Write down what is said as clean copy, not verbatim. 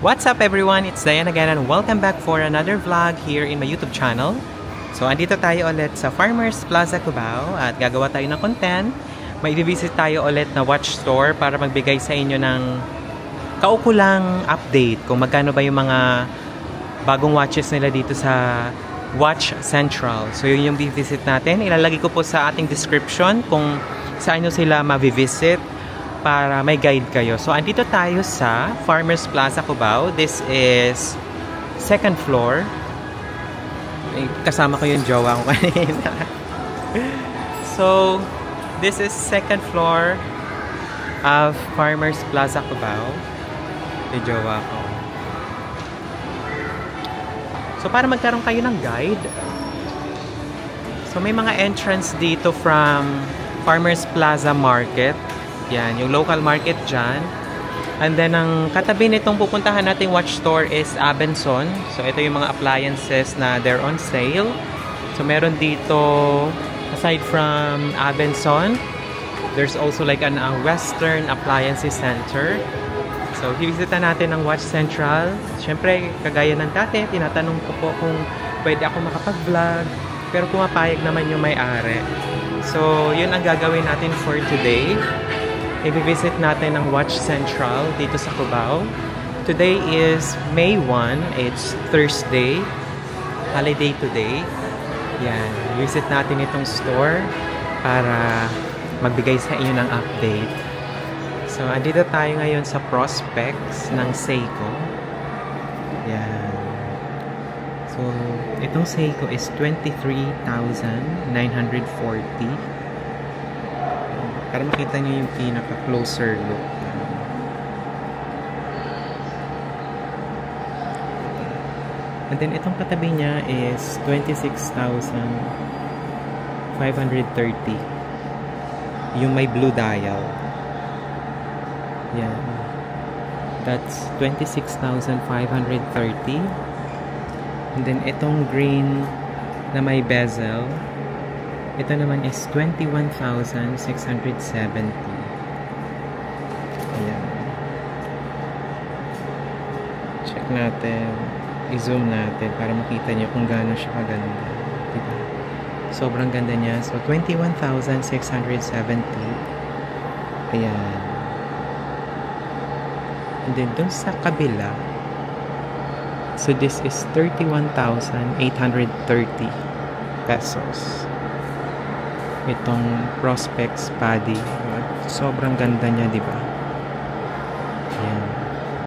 What's up everyone? It's Dayan again and welcome back for another vlog here in my YouTube channel. So andito tayo ulit sa Farmers Plaza Cubao at gagawa tayo ng content. May i-visit tayo ulit na watch store para magbigay sa inyo ng kaukulang update kung magkano ba yung mga bagong watches nila dito sa Watch Central. So yun yung i-visit natin. Ilalagay ko po sa ating description kung saan nyo sila ma-visit para may guide kayo. So, andito tayo sa Farmers Plaza Cubao. This is second floor. Kasama ko yung jowa ko kanina. So, this is second floor of Farmers Plaza Cubao. Yung jowa ko. So, para magkaroon kayo ng guide. So, may mga entrance dito from Farmers Plaza Market. Yan, yung local market dyan. And then, ang katabi nitong pupuntahan nating watch store is Abenson. So, ito yung mga appliances na they're on sale. So, meron dito, aside from Abenson, there's also like an Western Appliances Center. So, hivisita natin ang Watch Central. Siyempre, kagaya ng dati, tinatanong ko po kung pwede ako makapag-vlog. Pero pumapayag naman yung may-ari. So, yun ang gagawin natin for today. I-visit natin ang Watch Central dito sa Cubao. Today is May 1. It's Thursday. Holiday today. Yan. Visit natin itong store para magbigay sa inyo ng update. So, andito tayo ngayon sa prospects ng Seiko. Yan. So, itong Seiko is 23,940. Para makita nyo yung pinaka-closer look. And then, itong katabi niya is 26,530. Yung may blue dial. Yan. That's 26,530. And then, itong green na may bezel, ito naman is 21,670. Ayan. Check natin. I-zoom natin para makita nyo kung gaano siya kaganda. Diba? Sobrang ganda niya. So, 21,670. Ayan. And then, dun sa kabila, so this is 31,830 pesos. Itong Prospects Paddy. Sobrang ganda niya, di ba?